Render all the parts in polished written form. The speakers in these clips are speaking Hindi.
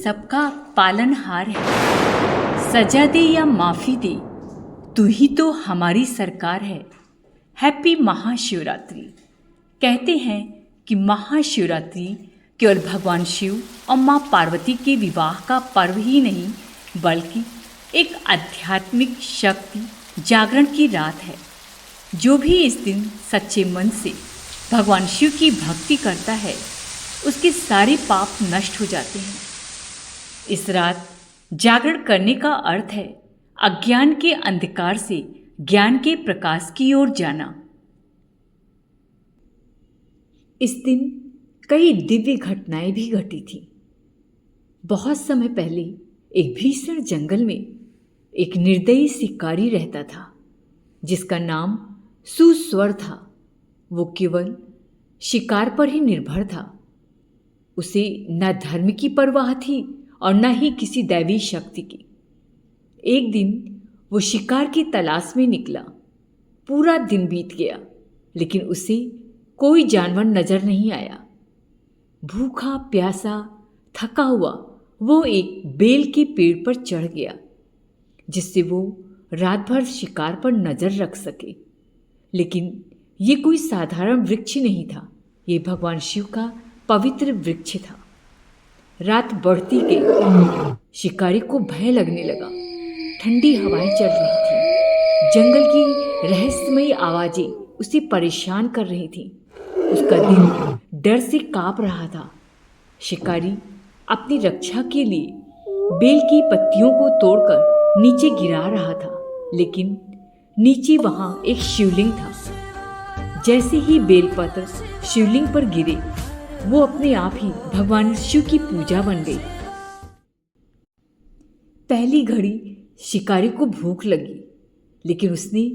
सबका पालनहार है। सजा दे या माफ़ी दे, तू ही तो हमारी सरकार है। हैप्पी महाशिवरात्रि। कहते हैं कि महाशिवरात्रि केवल भगवान शिव और माँ पार्वती के विवाह का पर्व ही नहीं, बल्कि एक आध्यात्मिक शक्ति जागरण की रात है। जो भी इस दिन सच्चे मन से भगवान शिव की भक्ति करता है, उसके सारे पाप नष्ट हो जाते हैं। इस रात जागरण करने का अर्थ है अज्ञान के अंधकार से ज्ञान के प्रकाश की ओर जाना। इस दिन कई दिव्य घटनाएं भी घटी थी। बहुत समय पहले एक भीषण जंगल में एक निर्दयी शिकारी रहता था, जिसका नाम सुस्वर था। वो केवल शिकार पर ही निर्भर था। उसे न धर्म की परवाह थी और न ही किसी दैवी शक्ति की। एक दिन वो शिकार की तलाश में निकला। पूरा दिन बीत गया, लेकिन उसे कोई जानवर नजर नहीं आया। भूखा प्यासा थका हुआ वो एक बेल के पेड़ पर चढ़ गया, जिससे वो रात भर शिकार पर नजर रख सके। लेकिन ये कोई साधारण वृक्ष नहीं था, ये भगवान शिव का पवित्र वृक्ष था। रात बढ़ती गई, शिकारी को भय लगने लगा। ठंडी हवाएं चल रही थी, जंगल की रहस्यमयी आवाजें उसे परेशान कर रही थीं। उसका दिल डर से कांप रहा था। शिकारी अपनी रक्षा के लिए बेल की पत्तियों को तोड़कर नीचे गिरा रहा था, लेकिन नीचे वहां एक शिवलिंग था। जैसे ही बेलपत्र शिवलिंग पर गिरे, वो अपने आप ही भगवान शिव की पूजा बन गई। पहली घड़ी शिकारी को भूख लगी, लेकिन उसने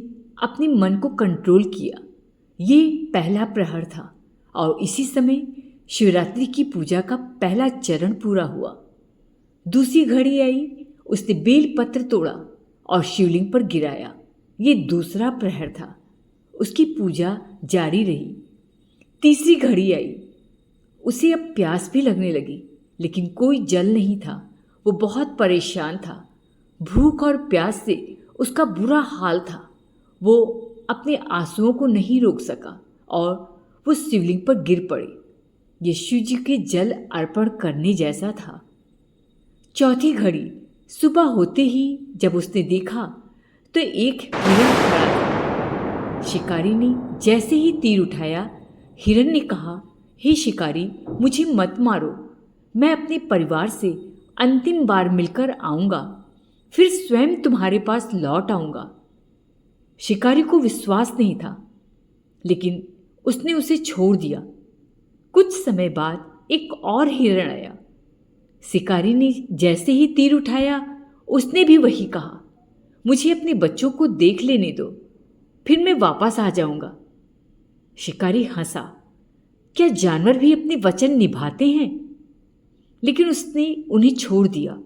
अपने मन को कंट्रोल किया। ये पहला प्रहर था और इसी समय शिवरात्रि की पूजा का पहला चरण पूरा हुआ। दूसरी घड़ी आई, उसने बेल पत्र तोड़ा और शिवलिंग पर गिराया। ये दूसरा प्रहर था, उसकी पूजा जारी रही। तीसरी घड़ी आई, उसे अब प्यास भी लगने लगी, लेकिन कोई जल नहीं था। वो बहुत परेशान था। भूख और प्यास से उसका बुरा हाल था। वो अपने आंसुओं को नहीं रोक सका और वो शिवलिंग पर गिर पड़े। ये शिव जी के जल अर्पण करने जैसा था। चौथी घड़ी सुबह होते ही जब उसने देखा तो एक हिरन खड़ा था। शिकारी ने जैसे ही तीर उठाया, हिरन ने कहा, हे शिकारी, मुझे मत मारो। मैं अपने परिवार से अंतिम बार मिलकर आऊँगा, फिर स्वयं तुम्हारे पास लौट आऊँगा। शिकारी को विश्वास नहीं था, लेकिन उसने उसे छोड़ दिया। कुछ समय बाद एक और हिरण आया। शिकारी ने जैसे ही तीर उठाया, उसने भी वही कहा, मुझे अपने बच्चों को देख लेने दो, फिर मैं वापस आ जाऊँगा। शिकारी हंसा, क्या जानवर भी अपने वचन निभाते हैं? लेकिन उसने उन्हें छोड़ दिया।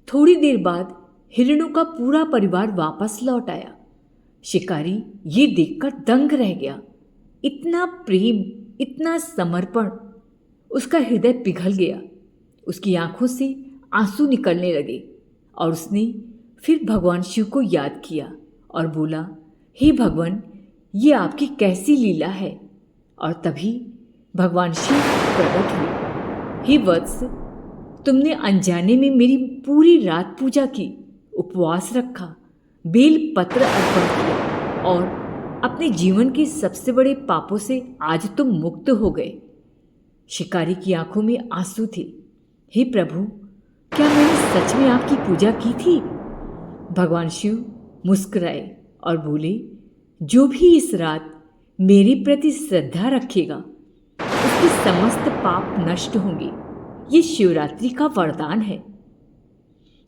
थोड़ी देर बाद हिरणों का पूरा परिवार वापस लौट आया। शिकारी ये देखकर दंग रह गया। इतना प्रेम, इतना समर्पण, उसका हृदय पिघल गया। उसकी आंखों से आंसू निकलने लगे और उसने फिर भगवान शिव को याद किया और बोला, हे भगवान, ये आपकी कैसी लीला है। और तभी भगवान शिव प्रकट हुए। हे वत्स, तुमने अनजाने में मेरी पूरी रात पूजा की, उपवास रखा, बेल पत्र अर्पण किया और अपने जीवन के सबसे बड़े पापों से आज तुम मुक्त हो गए। शिकारी की आंखों में आंसू थे। हे प्रभु, क्या मैंने सच में आपकी पूजा की थी? भगवान शिव मुस्कुराए और बोले, जो भी इस रात मेरे प्रति श्रद्धा रखेगा, उसके समस्त पाप नष्ट होंगे। ये शिवरात्रि का वरदान है।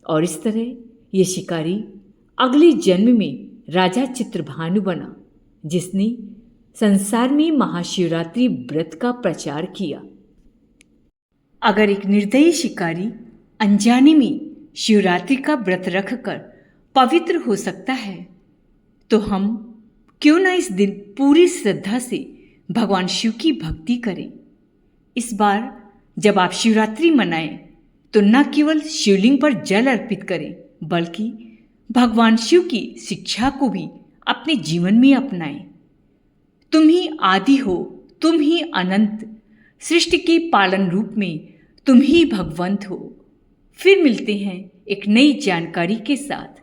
और इस तरह ये शिकारी अगले जन्म में राजा चित्रभानु बना, जिसने संसार में महाशिवरात्रि व्रत का प्रचार किया। अगर एक निर्दयी शिकारी अनजाने में शिवरात्रि का व्रत रखकर पवित्र हो सकता है, तो हम क्यों ना इस दिन पूरी श्रद्धा से भगवान शिव की भक्ति करें। इस बार जब आप शिवरात्रि मनाएं, तो न केवल शिवलिंग पर जल अर्पित करें, बल्कि भगवान शिव की शिक्षा को भी अपने जीवन में अपनाएं। तुम ही आदि हो, तुम ही अनंत, सृष्टि के पालन रूप में तुम ही भगवंत हो। फिर मिलते हैं एक नई जानकारी के साथ।